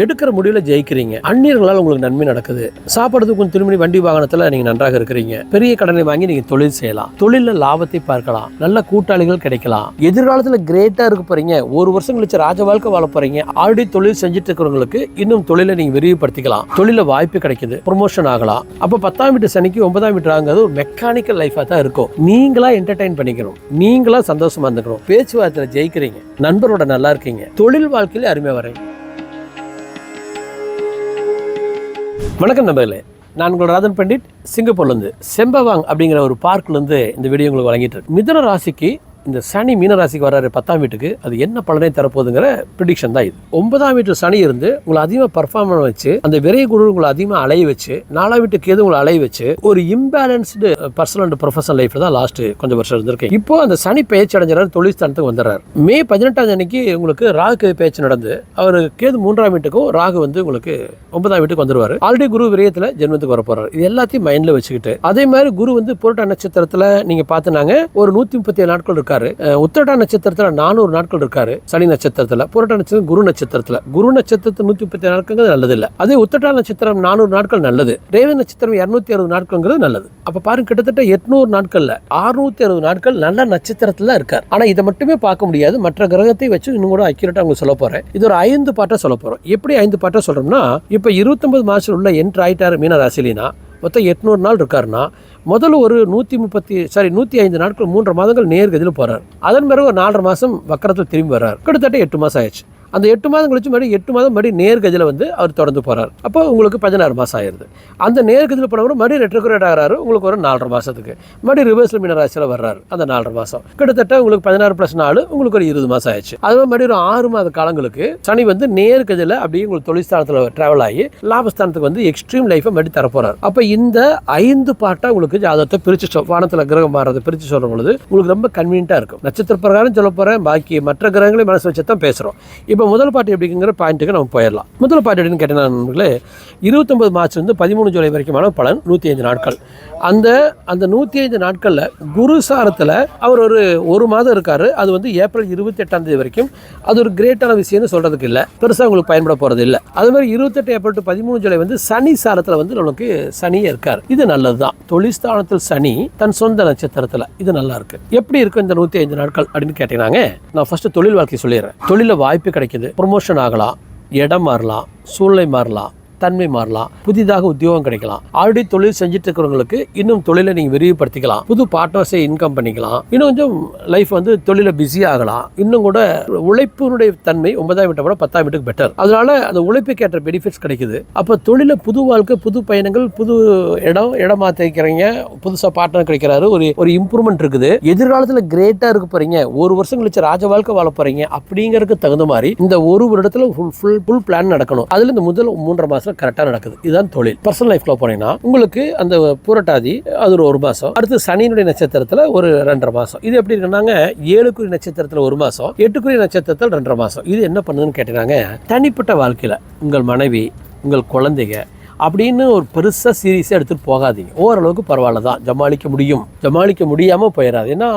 எடுக்கிற முடிவுல ஜெயிக்கிறீங்க. அந்நியர்களால் உங்களுக்கு நன்மை நடக்குது. சாப்பிடுறதுக்கு கொஞ்சம் திரும்பி வண்டி வாகனத்துல நீங்க நன்றாக இருக்கிறீங்க. பெரிய கடனை வாங்கி நீங்க தொழில் செய்யலாம். தொழில லாபத்தை பார்க்கலாம். நல்ல கூட்டாளிகள் கிடைக்கலாம். எதிர்காலத்துல கிரேட்டா இருக்க போறீங்க. ஒரு வருஷம் கழிச்சு ராஜ வாழ்க்கை வாழ போறீங்க. ஆல்ரெடி தொழில் செஞ்சுட்டு இருக்கிறவங்களுக்கு இன்னும் தொழிலை நீங்க விரிவுபடுத்திக்கலாம். தொழில வாய்ப்பு கிடைக்குது. ப்ரொமோஷன் ஆகலாம். அப்ப 10ஆம் வீட்டு சனிக்கு 9ஆம் வீட்டு ஆகுது ஒரு மெக்கானிக்கல் லைஃபா தான் இருக்கும். நீங்களா என்டர்டைன் பண்ணிக்கணும். நீங்களா சந்தோஷமா இருந்துக்கணும். பேச்சுவார்த்தையில ஜெயிக்கிறீங்க. நண்பரோட நல்லா இருக்கீங்க. தொழில் வாழ்க்கையில அருமையா வரீங்க. வணக்கம் நண்பர்களே, நான் உங்களோட ராதன் பண்டிட் சிங்கப்பூர்லேருந்து செம்பவாங் அப்படிங்கிற ஒரு பார்க்லேருந்து இந்த வீடியோ உங்களுக்கு வழங்கிட்டு இருக்கு. மிதுன ராசிக்கு இந்த சனி மீன ராசிக்கு வர்றாரு 10ஆம் வீட்டுக்கு, அது என்ன பலனை தரப்போகுதுங்கிற ப்ரிடிக்ஷன் தான் இது. 9ஆம் வீட்டு சனி இருந்து உங்களை அதிகமாக பர்ஃபார்ம் பண்ண வச்சு, அந்த விரைய குரு உங்களை அதிகமாக அலைய வச்சு, 4ஆம் வீட்டுக்கு எது உங்களை அலைய வச்சு ஒரு இம்பேலன்ஸ்டு பர்சனல் அண்ட் ப்ரொஃபஷனல் லைஃப்ல தான் லாஸ்ட் கொஞ்சம் வருஷம் இருந்திருக்கு. இப்போ அந்த சனி பேச்சு அடைஞ்சாரு, தொழில் ஸ்தானத்துக்கு வந்துடுறாரு. மே 18ஆம் அன்னைக்கு உங்களுக்கு ராகு பேச்சு நடந்து அவர் கேது 3ஆம் வீட்டுக்கும் ராகு வந்து உங்களுக்கு 9ஆம் வீட்டுக்கு வந்துருவாரு. ஆல்ரெடி குரு விரயத்தில் ஜென்மத்துக்கு வர போறாரு. இது எல்லாத்தையும் மைண்ட்ல வச்சுக்கிட்டு, அதே மாதிரி குரு வந்து புரட்டாதி நட்சத்திரத்துல நீங்க பார்த்துனாங்க ஒரு 137 நாட்கள் இருக்காரு. உத்திரட்டாதி நட்சத்திரத்துல 400 நாட்கள் இருக்காரு. சனி நட்சத்திரத்துல, புரட்டாதி நட்சத்திரம் குரு நட்சத்திரத்துல. குரு நட்சத்திரத்துல 137 நாட்கள் நல்லது இல்ல. அதே உத்திரட்டாதி நட்சத்திரம் 400 நாட்கள் நல்லது. ரேவதி நட்சத்திரம் 260 நாட்கள்ங்கிறது நல்லது. அப்ப பாருங்க, கிட்டத்தட்ட 800 நாட்கள்ல 660 நாட்கள் நல்ல நட்சத்திரத்துல இருக்காரு. ஆனா இதை மட்டுமே பார்க்க முடியாது. மற்ற கிரகத்தை வச்சு இன்னும் கூட அக்யூரேட்டா உங்களுக்கு சொல்ல போறேன். இது ஒரு 5 பாட்டா சொல்ல போறோம். எப்படி 5 பாட்டா சொல்றோம்னா, இப்ப 29 மாசத்துல உள்ள என்ட்ரு ஆயிட்டாரு மீன ராசிலினா, மொத்தம் 800 நாள் இருக்காருன்னா, முதல்ல ஒரு 105 நாட்கள் 3 மாதங்கள் நேர்கதியில் போறாரு. அதன் பிறகு ஒரு 4.5 மாதம் வக்கரத்தில் திரும்பி வர்றாரு. கிட்டத்தட்ட 8 மாதம் ஆயிடுச்சு. அந்த 8 மாதம் கழிச்சு மறுபடியும் 8 மாதம் மறுபடியும் நேர்கதியில் வந்து அவர் தொடர்ந்து போறாரு. அப்போ உங்களுக்கு 16 மாதம் ஆயிடுது. அந்த நேர்கதியில் போனவரும் மறுபடியும் ரெட்ரோகிரேட் ஆகிறாரு. உங்களுக்கு ஒரு 4.5 மாதத்துக்கு மறுபடியும் ரிவர்ஸில் மீன ராசியில் வர்றாரு. அந்த 4.5 மாதம் கிட்டத்தட்ட உங்களுக்கு 16 + 4 உங்களுக்கு ஒரு 20 மாதம் ஆயிடுச்சு. அதுவே மறுபடியும் ஒரு 6 மாத காலங்களுக்கு சனி வந்து நேர்கதியில் அப்படியே உங்களுக்கு தொழில் ஸ்தானத்தில் டிராவல் ஆகி லாபஸ்தானத்துக்கு வந்து எக்ஸ்ட்ரீம் லைஃபை மறுபடியும் தரப்போறாரு. அப்போ இந்த 5 பாட்டா உங்களுக்கு ஜாதகத்தை பிரிச்சு வானத்தில் கிரகம் மாறதை பிரித்து சொல்லும் பொழுது உங்களுக்கு ரொம்ப கன்வீனியன்ட்டாக இருக்கும். நட்சத்திர பிரகாரம் சொல்ல போகிறேன். பாக்கி மற்ற கிரகங்களையும் மனசு வச்சு தான் பேசுகிறோம். இப்போ முதல் பாட்டு எப்படிங்கிற பாயிண்ட்டுக்கு நம்ம போயிடலாம். முதல் பாட்டு எப்படின்னு கேட்டீங்கன்னா, 29 மார்ச் வந்து 13 ஜூலை வரைக்குமான பலன் 105 நாட்கள். அந்த 105 நாட்களில் குரு சாரத்தில் அவர் ஒரு மாதம் இருக்காரு. அது வந்து ஏப்ரல் 28ஆம் தேதி வரைக்கும். அது ஒரு கிரேட்டான விஷயம்னு சொல்றதுக்கு இல்லை, பெருசாக உங்களுக்கு பயன்பட போறது இல்லை. அது மாதிரி 28 ஏப்ரல் to 13 ஜூலை வந்து சனி சாரத்தில் வந்து நமக்கு சனியே இருக்காரு. இது நல்லது தான். தொழில் ஸ்தானத்தில் சனி தன் சொந்த நட்சத்திரத்தில், இது நல்லா இருக்கு. எப்படி இருக்கும் இந்த 105 நாட்கள் அப்படின்னு கேட்டீங்கன்னா, நான் ஃபர்ஸ்ட் தொழில் வாழ்க்கை சொல்லிடுறேன். தொழில வாய்ப்பு கிடைக்குது. ப்ரொமோஷன் ஆகலாம், இடம் மாறலாம், சூழ்நிலை மாறலாம், தன்மை மாறலாம், புதிதாக உத்தியோகம் கிடைக்கலாம். ஆல்ரெடி தொழில் செஞ்சுட்டு இருக்கிறவங்களுக்கு இன்னும் தொழிலை நீங்க விரிவுபடுத்திக்கலாம். புது பார்ட்னர்ஸை இன்கம் பண்ணிக்கலாம். இன்னும் கொஞ்சம் லைஃப் வந்து தொழில பிஸி ஆகலாம். இன்னும் கூட உழைப்பினுடைய தன்மை 9ஆம் வீட்டை விட 10ஆம் வீட்டுக்கு பெட்டர். அதனால அந்த உழைப்புக்கு ஏற்ற பெனிஃபிட்ஸ் கிடைக்குது. அப்ப தொழில புது வாழ்க்கை, புது பயணங்கள், புது இடம் மாத்திக்கிறீங்க, புதுசா பார்ட்னர் கிடைக்கிறாரு. ஒரு இம்ப்ரூவ்மெண்ட் இருக்குது. எதிர்காலத்துல கிரேட்டா இருக்க போறீங்க. ஒரு வருஷம் கழிச்சு ராஜ வாழ்க்கை வாழ போறீங்க. அப்படிங்கிறதுக்கு தகுந்த மாதிரி இந்த ஒரு வருடத்துல ஃபுல் பிளான் நடக்கணும். அதுல இந்த முதல் 3.5 மாசம் கரெக்டா நடக்குது. இதுதான் தொழில். பர்சனல் லைஃப்ல போனீங்கன்னா உங்களுக்கு அந்த புரட்டாதி அது ஒரு மாசம், அடுத்து சனியினுடைய நட்சத்திரத்துல ஒரு 2.5 மாசம். இது எப்படி இருக்குன்னாங்க, 7 நட்சத்திரத்துல 1 மாசம், 8 நட்சத்திரத்தில் 2.5 மாசம். இது என்ன பண்ணுதுன்னு கேட்டீங்கன்னா, தனிப்பட்ட வாழ்க்கையில உங்கள் மனைவி, உங்கள் குழந்தைங்க அப்படின்னு ஒரு பெருசா சீரியஸா எடுத்துட்டு போகாதீங்க. ஓரளவுக்கு பரவாயில்ல தான், ஜமாளிக்க முடியும். ஜமாளிக்க முடியாம போயிடாது. ஏன்னா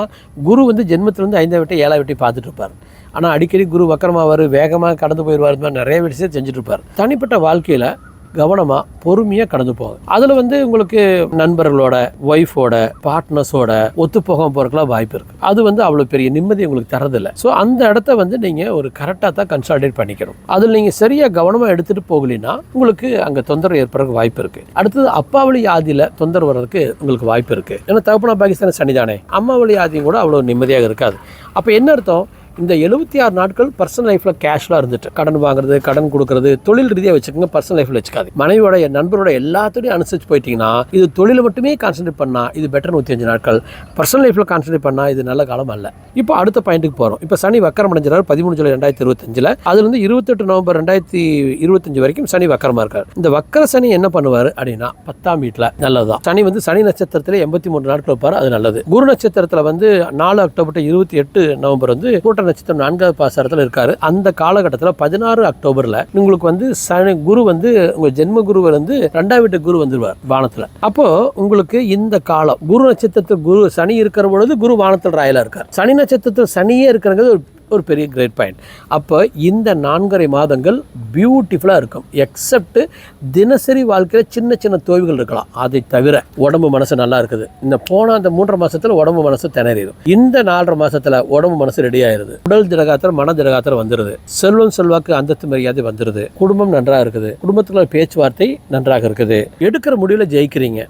குரு வந்து ஜென்மத்திலிருந்து 5ஆம் வீட்டை 7ஆம் வீட்டை பார்த்துட்டு இருப்பார். ஆனால் அடிக்கடி குரு வக்கரமாவார், வேகமாக கடந்து போயிடுவார், நிறைய விஷயம் செஞ்சுட்டு இருப்பார். தனிப்பட்ட வாழ்க்கையில் கவனமாக பொறுமையாக கடந்து போகும். அதில் வந்து உங்களுக்கு நண்பர்களோட, ஒய்ஃபோட, பார்ட்னர்ஸோட ஒத்து போகாமல் போகிறதுக்குலாம் வாய்ப்பு இருக்குது. அது வந்து அவ்வளோ பெரிய நிம்மதி உங்களுக்கு தரதில்லை. ஸோ அந்த இடத்த வந்து நீங்கள் ஒரு கரெக்டாக தான் கன்சால்டேட் பண்ணிக்கணும். அதில் நீங்கள் சரியாக கவனமாக எடுத்துகிட்டு போகலின்னா உங்களுக்கு அங்கே தொந்தரவு ஏற்படுறதுக்கு வாய்ப்பு இருக்குது. அடுத்தது அப்பா வழி ஆதியில் தொந்தரவு வர்றதுக்கு உங்களுக்கு வாய்ப்பு இருக்குது. ஏன்னா தகப்பனா பாகிஸ்தான் சனிதானே, அம்மா வழி ஆதியும் கூட அவ்வளோ நிம்மதியாக இருக்காது. அப்போ என்ன அர்த்தம், இந்த 76 நாட்கள் பர்சனல் லைஃப்ல கேஷ்லாம் இருந்துட்டு கடன் வாங்குறது, கடன் கொடுக்கறது, தொழில் ரீதியாக வச்சுக்கோங்க. பர்சனல் லைஃப்ல வச்சுக்காது. மனைவியோட, நண்பரோட எல்லாத்தையும் அனுசரிச்சு போயிட்டீங்கன்னா, இது தொழிலை மட்டுமே கான்சென்ட்ரேட் பண்ணா இது பெட்டர். 105 நாட்கள் பர்சனல் லைஃப்ல கான்சென்ட்ரேட் பண்ணா இது நல்ல காலம் அல்ல. இப்போ அடுத்த பாயிண்ட்டுக்கு போறோம். இப்போ சனி வக்கரம் அடைஞ்சாரு 13 ஜூலை 2025. அதுல இருந்து 28 நவம்பர் 2025 வரைக்கும் சனி வக்கரமா இருக்காரு. இந்த வக்கர சனி என்ன பண்ணுவாரு அப்படின்னா, 10ஆம் வீட்டுல நல்லதுதான். சனி வந்து சனி நட்சத்திரத்துல 83 நாட்கள் இருப்பாரு, அது நல்லது. குரு நட்சத்திரத்துல வந்து 4 அக்டோபர் to 28 நவம்பர் வந்து கூட்ட நட்சத்திரம் 4வது பாசரத்தில் இருக்காரு. அந்த காலகட்டத்தில் 16 அக்டோபர்ல உங்களுக்கு வந்து சனி குரு வந்து உங்க ஜென்ம குரு வந்து 2ஆம் வீட்டு குரு வந்துருவார் வானத்துல. அப்போ உங்களுக்கு இந்த காலம் குரு நட்சத்திரத்தில் குரு சனி இருக்கிற பொழுது குரு வானத்தில் ராயலா இருக்கார். சனி நட்சத்திரத்தில் சனியே இருக்கிறது ஒரு ஒரு பெரிய கிரேட் பாயிண்ட். அப்போ இந்த 4.5 மாதங்கள் பியூட்டிஃபுல்லாக இருக்கும். எக்ஸப்ட் தினசரி வாழ்க்கையில் சின்ன சின்ன தோய்வுகள் இருக்கலாம். அதை தவிர உடம்பு மனசு நல்லா இருக்குது. இந்த போன அந்த 3.5 மாதத்தில் உடம்பு மனசு திணறிடும். இந்த 4.5 மாதத்தில் உடம்பு மனசு ரெடி ஆயிருது. உடல் திரகாத்திரம் மன திரகாத்திரம் வந்துடுது. செல்வம் செல்வாக்கு அந்தஸ்து மரியாதை வந்துடுது. குடும்பம் நன்றாக இருக்குது. குடும்பத்துல பேச்சுவார்த்தை நன்றாக இருக்குது. எடுக்கிற முடிவுல ஜெயிக்கிறீங்க.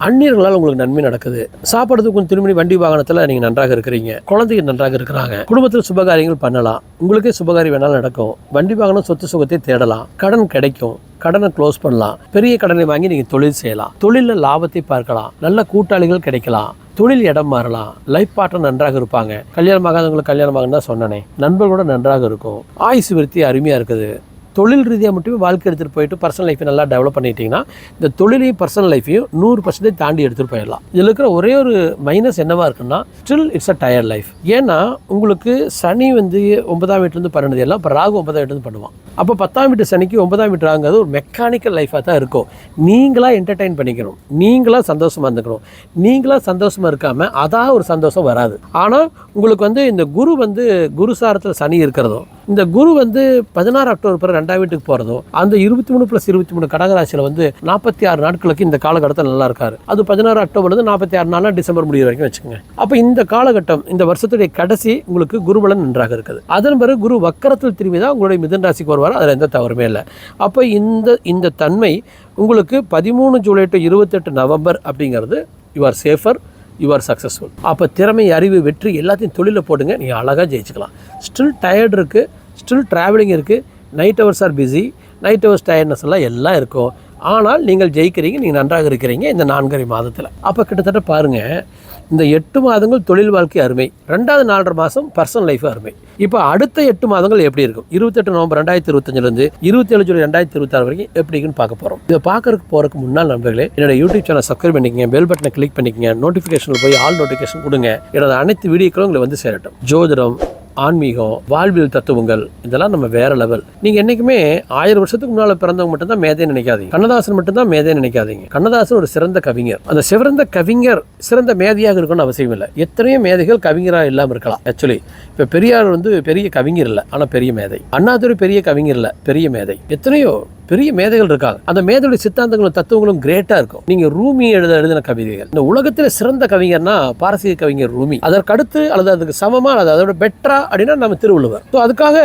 அந்நியர்களால் உங்களுக்கு நன்மை நடக்குது. சாப்பிட்றதுக்கு கொஞ்சம் திரும்பி வண்டி வாகனத்தில் நீங்கள் நன்றாக இருக்கிறீங்க. குழந்தைங்க நன்றாக இருக்கிறாங்க. குடும்பத்தில் சுபகாரியங்கள் பண்ணலாம். உங்களுக்கே சுபகாரியம் வேணாலும் நடக்கும். வண்டி வாகனம் சொத்து சுகத்தை தேடலாம். கடன் கிடைக்கும். கடனை க்ளோஸ் பண்ணலாம். பெரிய கடனை வாங்கி நீங்கள் தொழில் செய்யலாம். தொழிலில் லாபத்தை பார்க்கலாம். நல்ல கூட்டாளிகள் கிடைக்கலாம். தொழில் இடம் மாறலாம். லைஃப் பார்ட்னர் நன்றாக இருப்பாங்க. கல்யாணம் ஆகாதவங்களுக்கு கல்யாணம் ஆகுன்னு தான் சொன்னேனே. நண்பர்களோட நன்றாக இருக்கும். ஆயுசு விருத்தி அருமையாக இருக்குது. தொழில் ரீதியாக மட்டுமே வாழ்க்கை எடுத்துகிட்டு போயிட்டு பர்சனல் லைஃப்பை நல்லா டெவலப் பண்ணிட்டீங்கன்னா இந்த தொழிலையும் பர்சனல் லைஃப்பையும் 100% தாண்டி எடுத்துகிட்டு போயிடலாம். இதில் இருக்கிற ஒரே ஒரு மைனஸ் என்னவா இருக்குன்னா still it's a tired life. ஏன்னா உங்களுக்கு சனி 9ஆம் வீட்டிலேருந்து 12 எல்லாம் இப்போ ராகு 9ஆம் வீட்டிலேருந்து பண்ணுவான். அப்போ 10ஆம் வீட்டு சனிக்கு 9ஆம் வீட்டு ராகுங்கிறது ஒரு மெக்கானிக்கல் லைஃபாக தான் இருக்கும். நீங்களாக என்டர்டெயின் பண்ணிக்கணும். நீங்களாக சந்தோஷமாக இருந்துக்கணும். நீங்களாக சந்தோஷமாக இருக்காமல் அதான் ஒரு சந்தோஷம் வராது. ஆனால் உங்களுக்கு இந்த குரு சாரத்தில் சனி இருக்கிறதும் இந்த குரு 16 அக்டோபர் பிறகு 2ஆம் வீட்டுக்கு போகிறதும் அந்த 23+23 கடகராசியில் 46 நாட்களுக்கு இந்த காலகட்டத்தில் நல்லா இருக்காரு. அது 16 அக்டோபர்லேருந்து 46 நாளாக டிசம்பர் முடிகிற வரைக்கும் வச்சுக்கோங்க. அப்போ இந்த காலகட்டம் இந்த வருஷத்துடைய கடைசி உங்களுக்கு குருபலன் நன்றாக இருக்குது. அதன் பிறகு குரு வக்கரத்தில் திரும்பி தான் உங்களுடைய மிதுன ராசிக்கு வருவார். அதில் எந்த தவறுமே இல்லை. அப்போ இந்த தன்மை உங்களுக்கு 13 ஜூலை டு 28 நவம்பர் அப்படிங்கிறது you are safer, you are successful. அப்போ திறமை, அறிவு, வெற்றி எல்லாத்தையும் தொழிலில் போடுங்க. நீங்கள் அழகாக ஜெயிச்சுக்கலாம். ஸ்டில் டயர்டு இருக்குது. ஸ்டில் ட்ராவலிங் இருக்குது. Night hours or busy. Night hours tiredness எல்லாம் இருக்கும். ஆனால் நீங்கள் ஜெயிக்கிறீங்க. நீங்கள் நன்றாக இருக்கிறீங்க இந்த 4.5 மாதத்தில். அப்போ கிட்டத்தட்ட பாருங்கள், இந்த 8 மாதங்கள் தொழில் வாழ்க்கை அருமை. 2வது 4.5 மாதம் பர்சனல் லைஃப் அருமை. இப்போ அடுத்த 8 மாதங்கள் எப்படி இருக்கும்? 28 நவம்பர் 2025 27 ஜூலை 2026 வரைக்கும் எப்படி இருக்குன்னு பார்க்க போகிறோம். இதை போகிறதுக்கு முன்னால் நண்பர்களே, என்னோட யூடியூப் சேனல் சப்ஸ்கிரைப் பண்ணிக்கங்க. பெல் பட்டனை கிளிக் பண்ணிக்கங்க. நோட்டிஃபிகேஷனில் போய் ஆல் நோட்டிஃபிகேஷன் கொடுங்க. என்னோட அனைத்து வீடியோக்களும் உங்களை சேரட்டும். ஜோதிடம், ஆன்மீகம், வாழ்வியல் தத்துவங்கள் இதெல்லாம் நம்ம வேற லெவல். நீங்க என்னைக்குமே 1000 வருஷத்துக்கு முன்னால பிறந்தவங்க மட்டும்தான் மேதைன்னு நினைக்காதீங்க. கண்ணதாசன் மட்டும்தான் மேதைன்னு நினைக்காதீங்க. கண்ணதாசன் ஒரு சிறந்த கவிஞர். அந்த சிறந்த கவிஞர் சிறந்த மேதையாக இருக்கணும்னு அவசியம் இல்லை. எத்தனையோ மேதைகள் கவிஞராக இல்லாமல் இருக்கலாம். ஆக்சுவலி இப்போ பெரியார் பெரிய கவிஞர் இல்லை, ஆனால் பெரிய மேதை. அண்ணாதுரை பெரிய கவிஞர் இல்லை, பெரிய மேதை. எத்தனையோ பெரிய மேதைகள் இருக்காங்க. அந்த மேதையுடைய சித்தாந்தங்களும் தத்துவங்களும் கிரேட்டா இருக்கும். நீங்க ரூமி எழுதின கவிதைகள். இந்த உலகத்தில் சிறந்த கவிஞர்னா பாரசீக கவிஞர் ரூமி. அதற்கடுத்து அல்லது அதுக்கு சமமா அல்லது அதோட பெட்டரா அப்படின்னா நம்ம திருவள்ளுவர். ஸோ அதுக்காக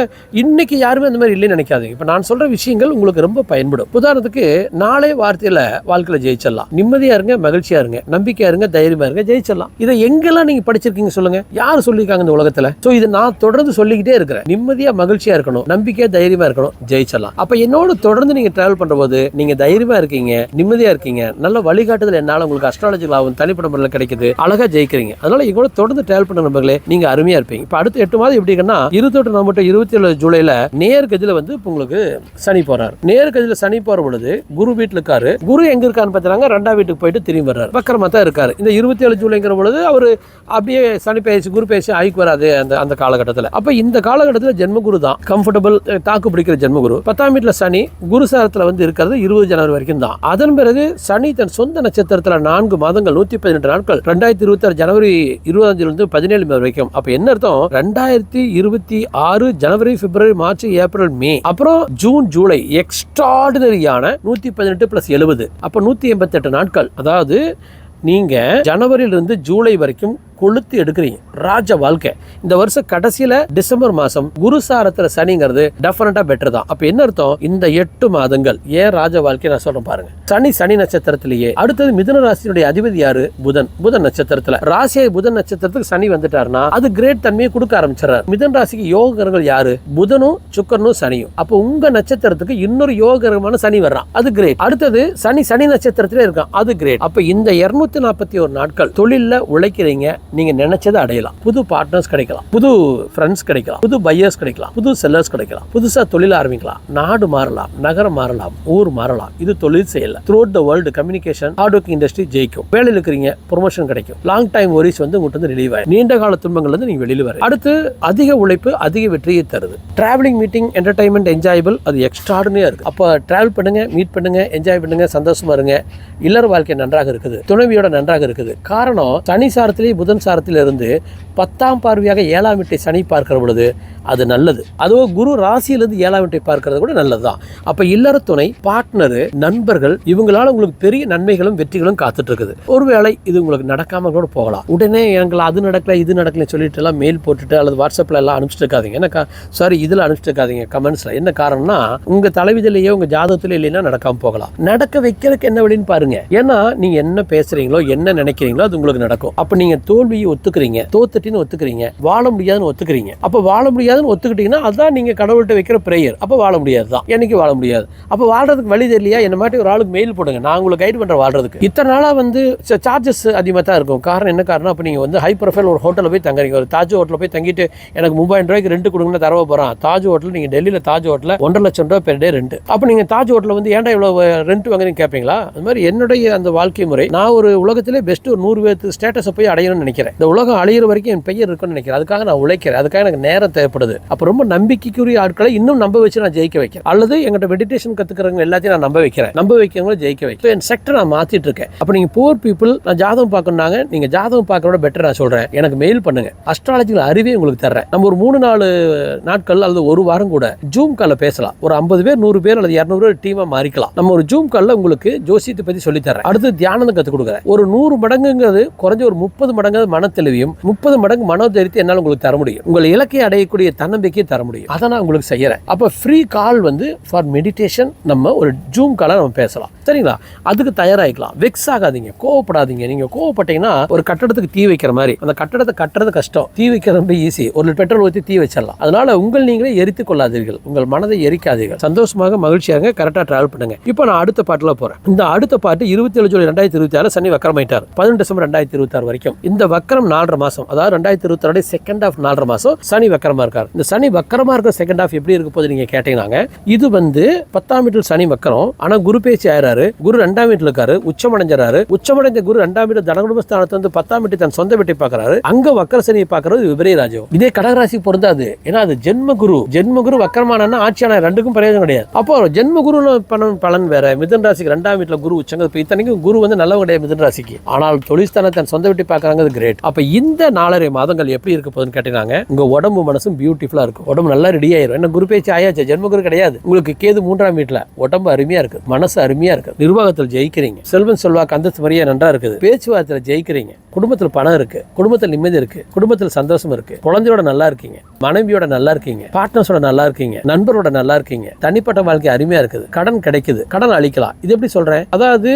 இன்னைக்கு யாருமே அந்த மாதிரி இல்லைன்னு நினைக்காதீங்க. இப்போ நான் சொல்ற விஷயங்கள் உங்களுக்கு ரொம்ப பயன்படும். உதாரணத்துக்கு நாளே வார்த்தையில வாழ்க்கையில ஜெயிச்சிடலாம். நிம்மதியா இருங்க, மகிழ்ச்சியா இருங்க, நம்பிக்கையா இருங்க, தைரியமா இருங்க, ஜெயிச்சிடலாம். இதை எங்கெல்லாம் நீங்க படிச்சிருக்கீங்க சொல்லுங்க? யார் சொல்லியிருக்காங்க இந்த உலகத்துல? ஸோ இதை நான் தொடர்ந்து சொல்லிக்கிட்டே இருக்கிறேன். நிம்மதியா மகிழ்ச்சியா இருக்கணும், நம்பிக்கையா தைரியமா இருக்கணும், ஜெயிச்சிடலாம். அப்ப என்னோட தொடர்ந்து நீங்க டிராவல் பண்ற போது நீங்க தைரியமா இருக்கீங்க, நிம்மதியா இருக்கீங்க, நல்ல வழிகாட்டுதல் என்னால உங்களுக்கு அஸ்ட்ராலஜி லாபம் தனிப்பட்ட முறையில் கிடைக்குது, அழகா ஜெயிக்கிறீங்க. அதனால இவங்க தொடர்ந்து டிராவல் பண்ண நண்பர்களே, நீங்க அருமையா இருப்பீங்க. இப்ப அடுத்த 8 மாதம் எப்படி இருக்குன்னா 28 நவம்பர் 27 ஜூலைல நேர்கதியில உங்களுக்கு சனி போறாரு. நேர்கதியில சனி போற பொழுது குரு வீட்டுல இருக்காரு. குரு எங்க இருக்காருன்னு பாத்தீங்கன்னா 2ஆம் வீட்டுக்கு போயிட்டு திரும்பி வர்றாரு. வக்கரமா தான் இருக்காரு. இந்த 27 ஜூலைங்கிற பொழுது அவரு அப்படியே சனி பேசி குரு பேசி ஆய்க்கு வராது அந்த காலகட்டத்தில். அப்ப இந்த காலகட்டத்தில் ஜென்மகுரு தான் கம்ஃபர்டபுள் தாக்கு பிடிக்கிற ஜென்மகுரு. 10ஆம் வீட்டுல சனி குரு இருக்கிறது 20 ஜனவரி வரைக்கும் தான். அதன் பிறகு சனி தன் சொந்த நட்சத்திரத்தில் 4 மாதங்கள் 118 நாட்கள் 2026 ஜனவரி 25 17 வரைக்கும். அப்ப என்ன அர்த்தம்? 2026 ஜனவரி, பிப்ரவரி, மார்ச், ஏப்ரல், மே, அப்புறம் ஜூன், ஜூலை எக்ஸ்ட்ராடினரியான 118 + 70 அப்ப 188 நாட்கள். அதாவது நீங்க ஜனவரியிலிருந்து ஜூலை வரைக்கும் கொளுத்து எடுக்கிறீங்க. ராஜ வாழ்க்கை. இந்த வருஷம் கடைசியில டிசம்பர் மாசம் குருசாரத்துல சனிங்கிறது டெஃபினட்டா பெட்டர் தான். அப்ப என்ன அர்த்தம்? இந்த 8 மாதங்கள் ஏன் ராஜ வாழ்க்கை நான் சொல்றேன் பாருங்க. சனி நட்சத்திரத்திலேயே. அடுத்தது மிதுன ராசியினுடைய அதிபதி யாரு? புதன் நட்சத்திரத்துல. ராசியை புதன் நட்சத்திரத்துக்கு சனி வந்துட்டாருன்னா அது கிரேட் தன்மையை கொடுக்க ஆரம்பிச்சாரு. மிதுன ராசிக்கு யோகங்கள் யாரு? புதனும் சுக்கரனும் சனியும். அப்போ உங்க நட்சத்திரத்துக்கு இன்னொரு யோகமான சனி வர்றான், அது கிரேட். அடுத்தது சனி நட்சத்திரத்திலே இருக்கான், அது கிரேட். அப்ப இந்த 241 நாட்கள் தொழில உழைக்கிறீங்க. நீங்க நினைச்சதை அடையலாம். புது பார்ட்னர்ஸ் கிடைக்கலாம், புது ஃப்ரெண்ட்ஸ் கிடைக்கலாம், புது பையர்ஸ் கிடைக்கலாம், புது செல்லர்ஸ் கிடைக்கலாம், புதுசா தொழில் ஆரம்பிக்கலாம், நாடு மாறலாம், நகரம் மாறலாம், ஊர் மாறலாம். இது தொழில் செய்யல. Throughout the world communication hard work industry ஜெயிக்கும். வேலையில் இருக்கிறீங்க, ப்ரொமோஷன் கிடைக்கும். லாங் டைம் ஒரிஸ் உங்களுக்கு ரிலீவ் ஆகும். நீண்ட கால துன்பங்கள் நீங்க வெளியில வர. அடுத்து அதிக உழைப்பு அதிக வெற்றியை தருது. டிராவலிங், மீட்டிங், என்டர்டைன்மெண்ட், என்ஜாயபிள், அது எக்ஸ்ட்ராடினரியா இருக்கு. அப்ப டிராவல் பண்ணுங்க, மீட் பண்ணுங்க, என்ஜாய் பண்ணுங்க, சந்தோஷமா இருங்க. இல்லற வாழ்க்கை நன்றாக இருக்குது. துணைவியோட நன்றாக இருக்குது. காரணம் சனி சாரத்திலேயே புதன் சாரத்தில் இருந்து 10ஆம் பார்வையாக 7ஆம் வீட்டை சனி பார்க்கிற பொழுது அது நல்லது. அதுவும் குரு ராசியிலிருந்து 7ஆம் வீட்டை பார்க்கறது கூட நல்லதுதான். அப்ப இல்லற துணை, பார்ட்னரு, நண்பர்கள் இவங்களால உங்களுக்கு பெரிய நன்மைகளும் வெற்றிகளும் காத்துட்டு இருக்குது. ஒருவேளை இது உங்களுக்கு நடக்காம கூட போகலாம். உடனே எங்களை அது நடக்கல இது நடக்கல சொல்லிட்டு எல்லாம் மெயில் போட்டுட்டு அல்லது வாட்ஸ்அப்ல எல்லாம் அனுப்பிச்சிட்டு இருக்காதீங்க. என்ன சாரி இதுல அனுப்பிச்சிட்டு இருக்காதீங்க கமெண்ட்ஸ்ல. என்ன காரணம்னா உங்க தலைவிதிலேயே உங்க ஜாதகத்துல இல்லைன்னா நடக்காம போகலாம். நடக்க வைக்கிறதுக்கு என்ன வழின்னு பாருங்க. ஏன்னா நீங்க என்ன பேசுறீங்களோ என்ன நினைக்கிறீங்களோ அது உங்களுக்கு நடக்கும். அப்ப நீங்க தோல்வியை ஒத்துக்கிறீங்க, தோத்துட்டின்னு ஒத்துக்கிறீங்க, வாழ முடியாதுன்னு ஒத்துக்கிறீங்க. அப்ப வாழ முடியாதுன்னு ஒத்துக்கிட்டீங்கன்னா அதுதான் நீங்க கடவுள்கிட்ட வைக்கிற பிரேயர். அப்ப வாழ முடியாது தான், என்னைக்கு வாழ முடியாது. அப்ப வாழ்றதுக்கு வழி தெரியலையா, என்ன மாதிரி ஒரு ஆளுக்கு மெயில் போடுங்க, நான் உங்களுக்கு கைட் பண்ற வாழ்றதுக்கு. இத்தனை நாளா சார்ஜஸ் அதிகமாக தான் இருக்கும். காரணம் என்ன காரணம், அப்ப நீங்க ஹை ப்ரொஃபைல் ஒரு ஹோட்டலில் போய் தங்குறீங்க, ஒரு தாஜ் ஹோட்டலில் போய் தங்கிட்டு எனக்கு 3000 ரூபாய்க்கு ரெண்ட் கொடுங்கன்னு தரவ போறான். தாஜ் ஹோட்டல் நீங்க டெல்லியில தாஜ் ஹோட்டல் 1.5 லட்சம் ரூபாய் பெர் டே ரெண்ட். அப்ப நீங்க தாஜ் ஹோட்டலில் ஏன்டா இவ்வளவு ரெண்ட் வாங்குறீங்க கேட்பீங்களா? அது மாதிரி என்னுடைய அந்த வாழ்க்கை முறை, நான் ஒரு உலகத்திலே பெஸ்ட் ஒரு 100 பேருக்கு ஸ்டேட்டஸை போய் அடையணும்னு நினைக்கிறேன். இந்த உலகம் அழியிற வரைக்கும் என் பெயர் இருக்குன்னு நினைக்கிறேன். அதுக்காக நான் உழைக்கிறேன், அதுக்காக எனக்கு நேரம் தேவைப்படுது. அப்ப ரொம்ப நம்பிக்கைக்குரிய ஆட்களை இன்னும் நம்ப வச்சு நான் ஜெயிக்க வைக்கிறேன். அல்லது எங்கிட்ட மெடிடேஷன் கத்துக்கிறவங்க எல்லாத்தையும் நான் நம்ப வைக்கிறேன், நம்ப வைக்கிறவங்களும் ஜெயிக்க வைக்கிறேன். என் செக்டர் நான் மாத்திட்டு இருக்கேன். அப்ப நீங்க போர் பீப்புள் நான் ஜாதகம் பார்க்கணும்னாங்க, நீங்க ஜாதகம் பார்க்கறத பெட்டர் நான் சொல்றேன், எனக்கு மெயில் பண்ணுங்க. அஸ்ட்ராலஜிக்கல் அறிவே உங்களுக்கு தர்றேன். நம்ம ஒரு 3-4 நாட்கள் அல்லது ஒரு வாரம் கூட ஜூம் கால்ல பேசலாம். ஒரு 50 பேர் 100 பேர் அல்லது 200 பேர் டீமா மாறிக்கலாம். நம்ம ஒரு ஜூம் கால்ல உங்களுக்கு ஜோசியத்தை பத்தி சொல்லி தரேன். அடுத்து தியானம் கற்றுக் கொடுக்குறேன். ஒரு 100 மடங்குங்கிறது குறைஞ்ச ஒரு 30 மடங்கு மன தெளிவையும் 30 மடங்கு மனோதைரியத்தை என்னால் உங்களுக்கு தர முடியும். உங்கள் இலக்கை அடையக்கூடிய தன்னம்பிக்கையை தர முடியும். அதை நான் உங்களுக்கு செய்யறேன். அப்ப ஃப்ரீ கால் ஃபார் மெடிடேஷன் நம்ம ஒரு ஜூம் காலை நம்ம பேசலாம். சரிங்களா? அதுக்கு தயாராகிக்கலாம். வெக்ஸ் ஆகாதீங்க, கோவப்படாதீங்க. நீங்க கோவப்பட்டீங்கன்னா ஒரு கட்டடத்துக்கு தீ வைக்கிற மாதிரி, அந்த கட்டடத்தை கட்டுறது கஷ்டம், தீ வைக்கிறது ரொம்ப ஈஸி. ஒரு பெட்ரோல் ஊற்றி தீ வச்சிடலாம். அதனால உங்கள் நீங்களே எரித்துக் கொள்ளாதீர்கள், உங்கள் மனதை எரிக்காதீர்கள். சந்தோஷமாக மகிழ்ச்சியாக கரெக்டா டிராவல் பண்ணுங்க. இப்போ நான் அடுத்த பாட்டுல போறேன். இந்த அடுத்த பாட்டு 27 ஜூலை 2026 சனி வக்கரமாயிட்டார். 18 டிசம்பர் 2026 வரைக்கும் இந்த வக்கரம் 4.5 மாசம், அதாவது 2026 செகண்ட் ஹாஃப் 4.5 மாசம் சனி வக்கரமா இருக்கார். இந்த சனி வக்கரமா இருக்கிற செகண்ட் ஹாஃப் எப்படி இருக்க போது நீங்க கேட்டீங்கன்னா, இது 10ஆம் வீட்டில் சனி வக்கரம், ஆனா குரு பேச்சு ஆயிராரு. குரு 2ஆம் வீட்டில் இருக்காரு, உச்சமடைஞ்சாரு. உச்சமடைந்த குரு 2ஆம் வீட்டு தனகுடும்பஸ்தானத்தை 10ஆம் வீட்டை தன் சொந்த வீட்டை பார்க்கறாரு. அங்க வக்கர சனியை பார்க்கறது விபரீத ராஜ்யம். இதே கடகராசி பொருந்தாது. ஏன்னா அது ஜென்ம குரு வக்கரமான ஆட்சியான ரெண்டுக்கும் பிரயோஜனம் கிடையாது. அப்போ ஜென்ம குரு பலன் வேற. மிதுன ராசிக்கு 2ஆம் வீட்டில் குரு உச்சங்க. இத்தனைக்கும் குரு நல்லவங்க கிடையாது மிதுன ராசிக்கு. ஆனால் தொழில்ஸ்தான தன் சொந்த வீட்டை பார்க்கறாங்க, கிரேட். அப்ப இந்த 4.5 மாதங்கள் எப்படி இருக்க போகுதுன்னு கேட்டீங்கன்னா, உங்க உடம்பு மனசும் பியூட்டிஃபுல்லா இருக்கும். உடம்பு நல்லா ரெடி ஆயிரும். என்ன குரு பேச்சு ஆயாச்சு, ஜென்ம குரு கிடையாது. உங்களுக்கு கேது 3ஆம் வீட்டுல, உடம்பு அருமையா இருக்கு, மனசு அருமையா இருக்கு, நிர்வாகத்தில் ஜெயிக்கிறீங்க, செல்வன் செல்வாக்கு அந்தஸ்து மரியாதை நன்றா இருக்குது, பேச்சுவார்த்தையில ஜெயிக்கிறீங்க, குடும்பத்தில் பணம் இருக்கு, குடும்பத்தில் நிம்மதி இருக்கு, குடும்பத்தில் சந்தோஷம் இருக்கு, குழந்தையோட நல்லா இருக்கீங்க, மனைவியோட நல்லா இருக்கீங்க, பார்ட்னர்ஸோட நல்லா இருக்கீங்க, நண்பரோட நல்லா இருக்கீங்க, தனிப்பட்ட வாழ்க்கை அருமையா இருக்குது, கடன் கிடைக்குது, கடன் அளிக்கலாம். இது எப்படி சொல்றேன், அதாவது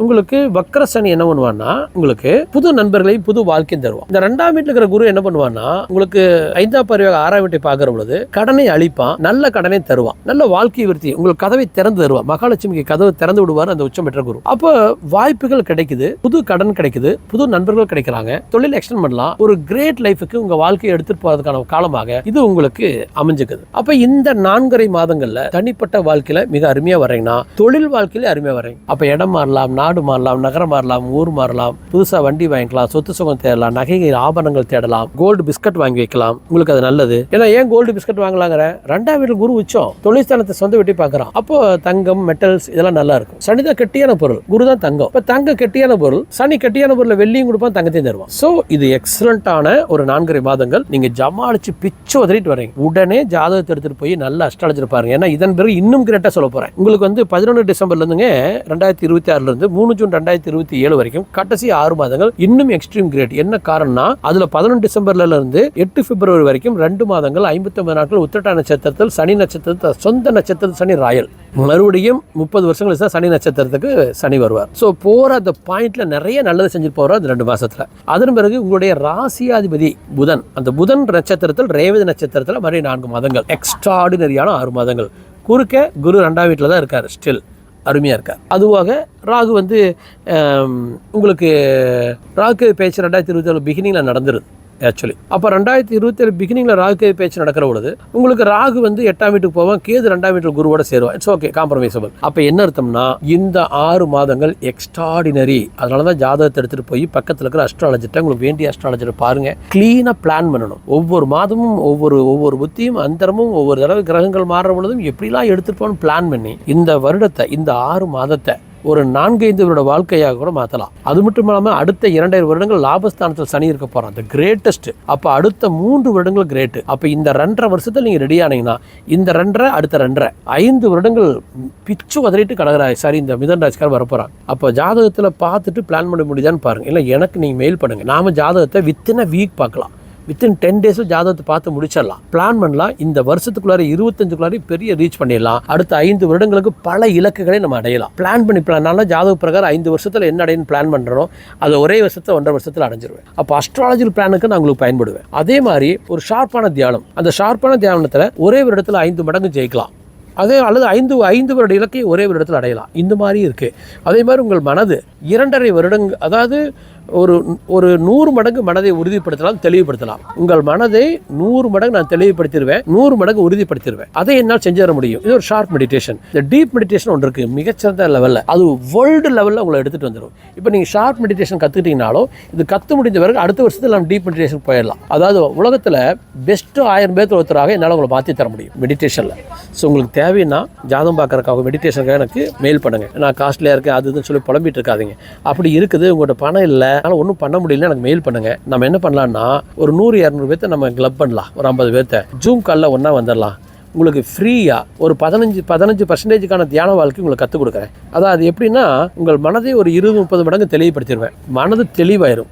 உங்களுக்கு வக்கர சனி என்ன பண்ணுவான்னா, உங்களுக்கு புது நண்பர்களையும் புது வாழ்க்கையும் தருவான். இந்த 2ஆம் வீட்டில் இருக்கிற குரு என்ன பண்ணுவான்னா, உங்களுக்கு 5ஆம் பார்வையாக 6ஆம் வீட்டை பார்க்கிற பொழுது கடனை அழிப்பான், நல்ல கடனை தருவான், நல்ல வாழ்க்கை விருத்தி, உங்களுக்கு கதவை திறந்து தருவான். மகாலட்சுமிக்கு கதவை திறந்து விடுவார் அந்த உச்சம் பெற்ற குரு. அப்போ வாய்ப்புகள் கிடைக்குது, புது கடன் கிடைக்குது, புது நண்பர்கள் கிடைக்கிறாங்க, தொழில் எக்ஸ்டெண்ட் பண்ணலாம். ஒரு கிரேட் லைஃபுக்கு உங்க வாழ்க்கையை எடுத்துட்டு போறதுக்கான காலமாக இது உங்களுக்கு அமைஞ்சுக்குது. அப்ப இந்த 4.5 மாதங்கள்ல தனிப்பட்ட வாழ்க்கையில மிக அருமையா வர்றீங்கன்னா, தொழில் வாழ்க்கையில அருமையா வர்றீங்க. அப்ப இடம் மாறலாம், நாடு மாறலாம், நகரம் மாறலாம், ஊர் மாறலாம், புதுசா வண்டி வாங்கிக்கலாம், சொத்து சுகம் தேடலாம், நகைகள் ஆபரணங்கள் தேடலாம், கோல்டு பிஸ்கட் வாங்கி வைக்கலாம். உங்களுக்கு அது நல்லது. ஏன்னா ஏன் கோல்டு பிஸ்கட் வாங்கலாங்கிற, 2ஆம் வீட்டில் குரு உச்சம், தொழில்ஸ்தானத்தை சொந்த வீட்டை பார்க்கறான். அப்போ தங்கம், மெட்டல்ஸ் இதெல்லாம் நல்லா இருக்கும். சனிதான் கெட்டியான பொருள், குரு தான் தங்கம். இப்ப தங்க கெட்டியான பொருள், சனி கெட்டியான பொருள், வெள்ளியும் கொடுப்பான், தங்கத்தையும் தருவான். சோ இது எக்ஸலண்டான ஒரு 4.5 மாதங்கள். நீங்க ஜமாளிச்சு பிச்சு உதறிட்டு வரீங்க. உடனே ஜாதகத்தை எடுத்துட்டு போய் நல்ல அஸ்ட்ராலஜர் பாருங்க. ஏன்னா இதன் பிறகு இன்னும் கிரேட்டா சொல்ல போறேன். உங்களுக்கு 11 டிசம்பர்ல இருந்துங்க 2026 இருந்து 3 ஜூன் 2027 வரைக்கும் கடைசி 6 மாதங்கள் இன்னும் எக்ஸ்ட்ரீம் கிரேட். என்ன காரணம்னா, அதுல 11 டிசம்பர்ல இருந்து 8 பிப்ரவரி வரைக்கும் 2 மாதங்கள் 59 நாட்கள் உத்திரட்டா நட்சத்திரத்தில் சனி நட்சத்திரத்தில் சொந்த நட்சத்திரத்தில் சனி ராயல். மறுபடியும் 30 வருஷங்கள் தான் சனி நட்சத்திரத்துக்கு சனி வருவார். ஸோ போற அந்த பாயிண்ட்ல நிறைய நல்லது செஞ்சுட்டு போறார் அந்த 2 மாசத்துல. அதன் பிறகு உங்களுடைய ராசியாதிபதி புதன், அந்த புதன் நட்சத்திரத்தில் ரேவதி நட்சத்திரத்தில் மறுபடியும் 4 மாதங்கள் எக்ஸ்ட்ராடினரியான 6 மாதங்கள். குறுக்க குரு 2ஆம் வீட்டில் தான் இருக்காரு, ஸ்டில் அருமையாக இருக்கார். அதுவாக ராகு உங்களுக்கு ராகு பேச்சு 2027 பிகினிங்கில் நடந்துருது ஆக்சுவலி. அப்போ 2027 பிகினிங்கில் ராகு பேச்சு நடக்கிற பொழுது உங்களுக்கு ராகு 8ஆம் வீட்டுக்கு போவான், கேது 2ஆம் வீட்டில் குருவோட சேருவான். It's okay, காம்ப்ரமைசபிள். அப்போ என்ன அர்த்தம்னா, இந்த 6 மாதங்கள் எக்ஸ்ட்ராடினரி. அதனால தான் ஜாதகத்தை எடுத்துகிட்டு போய் பக்கத்தில் இருக்கிற அஸ்ட்ராலஜர்ட்ட உங்களுக்கு வேண்டிய அஸ்ட்ராலஜரை பாருங்க. கிளீனாக பிளான் பண்ணணும். ஒவ்வொரு மாதமும் ஒவ்வொரு புத்தியும் அந்தரமும் ஒவ்வொரு தடவை கிரகங்கள் மாறுற பொழுதும் எப்படிலாம் எடுத்துட்டு போகணும் பிளான் பண்ணி இந்த வருடத்தை, இந்த 6 மாதத்தை ஒரு 4-5 வருட வாழ்க்கையாக கூட மாற்றலாம். அது மட்டும் இல்லாமல் அடுத்த 2.5 வருடங்கள் லாபஸ்தானத்தில் சனி இருக்க போகிறான், அந்த கிரேட்டஸ்ட். அப்போ அடுத்த 3 வருடங்கள் கிரேட்டு. அப்போ இந்த 2.5 வருஷத்தில் நீங்கள் ரெடி ஆனீங்கன்னா இந்த 2.5 அடுத்த 2.5 5 வருடங்கள் பிச்சு உதறிட்டு கடகராய் சாரி இந்த மிதன ராசிக்காரர் வரப்போகிறாங்க. அப்போ ஜாதகத்தில் பார்த்துட்டு பிளான் பண்ண முடியுதான்னு பாருங்கள். இல்லை எனக்கு நீங்கள் மெயில் பண்ணுங்கள். நாம ஜாதகத்தை வித்தின் அ வீக் பார்க்கலாம். வித்தின் 10 டேஸில் ஜாதகத்தை பார்த்து முடிச்சிடலாம். பிளான் பண்ணலாம். இந்த வருஷத்துக்குள்ளார 25க்குள்ளார பெரிய ரீச் பண்ணிடலாம். அடுத்த 5 வருடங்களுக்கு பல இலக்குகளை நம்ம அடையலாம். பிளான் நல்லா ஜாதக பிரகாரம் 5 வருஷத்தில் என்ன அடையன்னு பிளான் பண்ணுறோம், அது ஒரே வருஷத்தில் 1.5 வருஷத்தில் அடைஞ்சிருவேன். அப்போ அஸ்ட்ராலஜிக்கல் பிளானுக்கு நான் உங்களுக்கு பயன்படுவேன். அதே மாதிரி ஒரு ஷார்ப்பான தியானம், அந்த ஷார்ப்பான தியானத்தில் ஒரே ஒரு இடத்துல 5 மடங்கு ஜெயிக்கலாம். அல்லது 5 வருட இலக்கை ஒரே ஒரு இடத்துல அடையலாம். இந்த மாதிரி இருக்குது. அதே மாதிரி உங்கள் மனது 2.5 வருடங்கள், அதாவது ஒரு 100 மடங்கு மனதை உறுதிப்படுத்தலாம், தெளிவுபடுத்தலாம். உங்கள் மனதை 100 மடங்கு நான் தெளிவுபடுத்திடுவேன், 100 மடங்கு உறுதிப்படுத்திடுவேன். அதை என்னால் செஞ்சு தர முடியும். இது ஒரு ஷார்ட் மெடிடேஷன். இந்த டீப் மெடிடேஷன் ஒன்று இருக்குது, மிகச்சிறந்த லெவலில். அது வேர்ல்டு லெவலில் உங்களை எடுத்துகிட்டு வந்துடும். இப்போ நீங்கள் ஷார்ட் மெடிடேஷன் கற்றுக்கிட்டீங்கனாலும் இது கற்று முடிந்த பிறகு அடுத்த வருஷத்தில் நம்ம டீப் மெடிடேஷன் போயிடலாம். அதாவது உலகத்தில் பெஸ்ட்டு 1000 பேர் ஒருத்தராக என்னால் உங்களை மாற்றி தர முடியும் மெடிடேஷனில். ஸோ உங்களுக்கு தேவைன்னா ஜாதகம் பார்க்குறக்காக மெடிடேஷனுக்காக எனக்கு மெயில் பண்ணுங்கள். நான் காஸ்ட்லியாக இருக்குது அது இதுன்னு சொல்லி புலம்பிட்டு இருக்காதிங்க. அப்படி இருக்குது, உங்கள்கிட்ட பணம் இல்லை, அதனால் ஒன்றும் பண்ண முடியல, எனக்கு மெயில் பண்ணுங்கள். நம்ம என்ன பண்ணலான்னா ஒரு 100-200 பேர்த்த நம்ம கிளப் பண்ணலாம். ஒரு 50 பேர்த்த ஜூம் காலில் ஒன்றா வந்துடலாம். உங்களுக்கு ஃப்ரீயாக ஒரு 15% தியான வாழ்க்கை உங்களுக்கு கற்றுக் கொடுக்குறேன். அதாவது எப்படின்னா உங்கள் மனதை ஒரு 20-30 மடங்கு தெளிவுபடுத்திடுவேன். மனது தெளிவாயிரும்,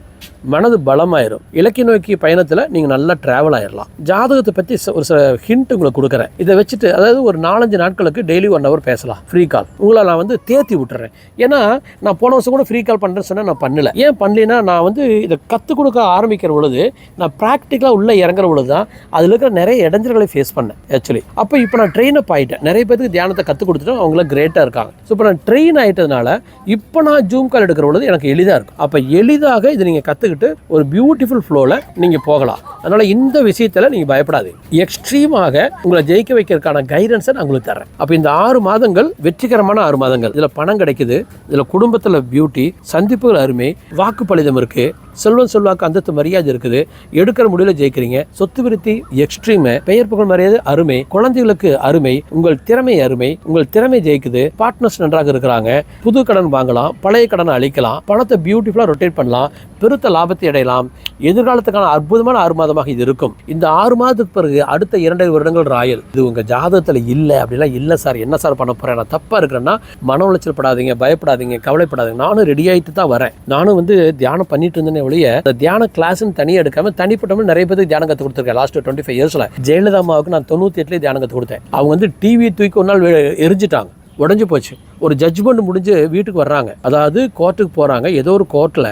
மனது பலமாயிரும். இலக்கிய நோக்கிய பயணத்தில் நீங்கள் நல்லா ட்ராவல் ஆயிடலாம். ஜாதகத்தை பற்றி ஒரு சில ஹிண்ட் உங்களுக்கு கொடுக்குறேன். இதை வச்சுட்டு அதாவது ஒரு 4-5 நாட்களுக்கு டெய்லி 1 hour பேசலாம், ஃப்ரீ கால். உங்களை நான் தேர்த்தி விட்டுறேன். ஏன்னா நான் போன வருஷம் கூட ஃப்ரீ கால் பண்ணுறேன்னு சொன்னால் நான் பண்ணல. ஏன் பண்ணலைன்னா நான் இதை கற்றுக் கொடுக்க ஆரம்பிக்கிற பொழுது நான் ப்ராக்டிக்கலாக உள்ளே இறங்குற பொழுது தான் அதில் இருக்கிற நிறைய இடைஞ்சல்களை ஃபேஸ் பண்ணேன் ஆக்சுவலி. அப்போ இப்போ நான் ட்ரெயின் அப் ஆகிட்டேன். நிறைய பேருக்கு தியானத்தை கற்றுக் கொடுத்துட்டு அவங்கள கிரேட்டாக இருக்காங்க. ஸோ இப்போ நான் ட்ரெயின் ஆகிட்டதுனால இப்போ நான் ஜூம் கால் எடுக்கிற பொழுது எனக்கு எளிதாக இருக்கும். அப்போ எளிதாக இதை நீங்கள் கற்றுக்கிட்டு ஒரு பியூட்டிஃபுல் ஃப்ளோவில் நீங்கள் போகலாம். அதனால் இந்த விஷயத்தில் நீங்கள் பயப்படாது. எக்ஸ்ட்ரீமாக உங்களை ஜெயிக்க வைக்கிறதுக்கான கைடன்ஸை நான் உங்களுக்கு தரேன். அப்போ இந்த 6 மாதங்கள் வெற்றிகரமான 6 மாதங்கள். இதில் பணம் கிடைக்குது, இதில் குடும்பத்தில் பியூட்டி, சந்திப்புகள் அருமை, வாக்கு பலிதம் இருக்குது, செல்வம் செல்வாக்கு அந்தத்து மரியாதை இருக்குது, எடுக்கிற முடியல ஜெயிக்கிறீங்க, சொத்து விருத்தி எக்ஸ்ட்ரீமு, பெயர் புகழ் மரியாதை அருமை, குழந்தைகளுக்கு அருமை, உங்கள் திறமை அருமை, உங்கள் திறமை ஜெயிக்குது, பார்ட்னர்ஸ் நன்றாக இருக்கிறாங்க, புது கடன் வாங்கலாம், பழைய கடனை அழிக்கலாம், பணத்தை பியூட்டிஃபுல்லாக ரொட்டேட் பண்ணலாம், பெருத்த லாபத்தை அடையலாம். எதிர்காலத்துக்கான அற்புதமான 6 மாதமாக இது இருக்கும். இந்த 6 மாதத்துக்கு பிறகு அடுத்த 2.5 வருடங்கள் ராயல். இது உங்கள் ஜாதகத்தில் இல்லை அப்படிலாம் இல்லை சார், என்ன சார் பண்ண போகிறேன், நான் தப்பாக இருக்கிறேன்னா மன உளைச்சல் படாதீங்க, பயப்படாதீங்க, கவலைப்படாதீங்க. நானும் ரெடி ஆகிட்டு தான் வரேன். நானும் தியானம் பண்ணிட்டு இருந்தேனே ஒழிய இந்த தியான கிளாஸ்ன்னு தனியாக எடுக்காமல் தனிப்பட்ட நிறைய பேருக்கு தியானம் கற்றுக் கொடுத்துருக்கேன். லாஸ்ட் 25 இயர்ஸில் ஜெயலலிதா அம்மாவுக்கு நான் 98 தியானம் கற்றுக் கொடுத்தேன். அவங்க டிவி தூக்கி ஒரு நாள் எரிஞ்சிட்டாங்க, உடஞ்சி போச்சு. ஒரு ஜட்ஜ்மெண்ட் முடிஞ்சு வீட்டுக்கு வர்றாங்க, அதாவது கோர்ட்டுக்கு போகிறாங்க. ஏதோ ஒரு கோர்ட்டில்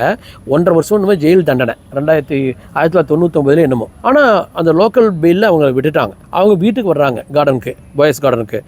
1.5 வருஷம் என்னமோ ஜெயில் தண்டனை 1999 என்னமோ. ஆனால் அந்த லோக்கல் பெயிலில் அவங்க விட்டுட்டாங்க. அவங்க வீட்டுக்கு வர்றாங்க, கார்டனுக்கு, பாய்ஸ் கார்டனுக்கு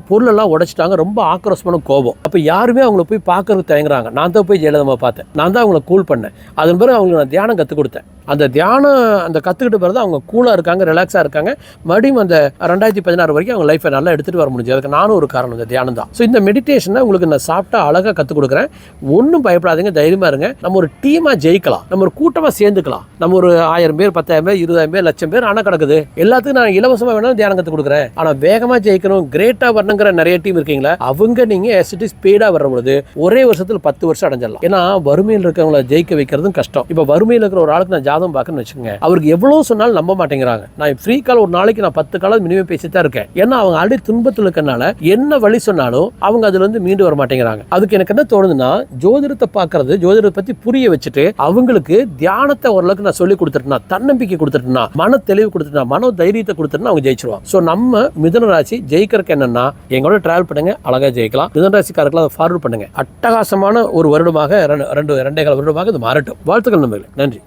பொருளெல்லாம் உடைச்சிட்டாங்க. ரொம்ப ஆக்ரோஷமான கோபம். அப்போ யாருமே அவங்கள போய் பார்க்கறதுக்கு தயங்குறாங்க. நான் தான் போய் ஜெயலலிதா பார்த்தேன், நான் தான் அவங்கள கூல் பண்ணேன். அதன் பிறகு அவங்களுக்கு நான் தியானம் கற்றுக் கொடுத்தேன். அந்த தியானம் கற்றுக்கிட்ட பிறகு அவங்க கூலாக இருக்காங்க, ரிலாக்ஸாக இருக்காங்க. மறுபடியும் அந்த 2016 வரைக்கும் அவங்க லைஃப்பை நல்லா எடுத்துகிட்டு வர முடிஞ்சு. அதுக்கு நானும் ஒரு காரணம், இந்த தியானம் தான். ஸோ இந்த மெடிடேஷனை உங்களுக்கு நான் சாப்பிட்டா அழகாக கற்றுக் கொடுக்குறேன். ஒன்றும் பயப்படாதீங்க, தைரியமாக இருங்க. நம்ம ஒரு டீமாக ஜெயிக்கலாம், நம்ம ஒரு கூட்டமாக சேர்ந்துக்கலாம். நம்ம ஒரு 1000 பேர், 10,000 பேர், 20,000 பேர், 1,00,000 பேர் ஆனால் கிடக்குது. எல்லாத்துக்கும் நான் இலவசமாக வேணாலும் தியானம் கற்றுக் கொடுக்குறேன். ஆனால் வேகமாக ஜெயிக்கணும், கிரேட்டாக வரணுங்கிற நிறைய டீம் இருக்கீங்களா, அவங்க நீங்கள் எஸ்டி ஸ்பீடாக வர பொழுது ஒரே வருஷத்தில் 10 வருஷம் அடைஞ்சிடலாம். ஏன்னா வறுமையில் இருக்கிறவங்களை ஜெயிக்க வைக்கிறதும் கஷ்டம். இப்போ வறுமையில் இருக்கிற ஒரு ஆளுக்கு நான் ஜாதகம் பார்க்கணும்னு வச்சுக்கோங்க, அவருக்கு எவ்வளோ சொன்னாலும் நம்ப மாட்டேங்கிறாங்க. நான் ஃப்ரீ கால் ஒரு நாளைக்கு நான் 10 காலம் மினிமம் பேசி தான் இருக்கேன். ஏன்னா அவங்க ஆல்ரெடி துன்பத்தில் இருக்கனால என்ன வழி சொன்னாலும் அவங்க அதுல இருந்து மீண்டு வர மாட்டேங்கிறாங்க. அதுக்கு எனக்கு என்ன தோணுதுன்னா, ஜோதிடத்தை பார்க்கறது, ஜோதிடத்தை பத்தி புரிய வச்சுட்டு அவங்களுக்கு தியானத்தை ஓரளவுக்கு நான் சொல்லி கொடுத்துட்டேன்னா, தன்னம்பிக்கை கொடுத்துட்டேன்னா, மன தெளிவு கொடுத்துட்டா, மன தைரியத்தை கொடுத்துட்டா அவங்க ஜெயிச்சிருவாங்க. ஸோ நம்ம மிதுன ராசி ஜெயிக்கிறதுக்கு என்னன்னா, எங்களோட டிராவல் பண்ணுங்க, அழகா ஜெயிக்கலாம். மிதுன ராசிக்காரர்கள் அதை ஃபார்வர்ட் பண்ணுங்க. அட்டகாசமான ஒரு வருடமாக 2.5 வருடமாக இது மாறட்டும். வாழ்த்துக்கள் நண்பர்களே. நன்றி.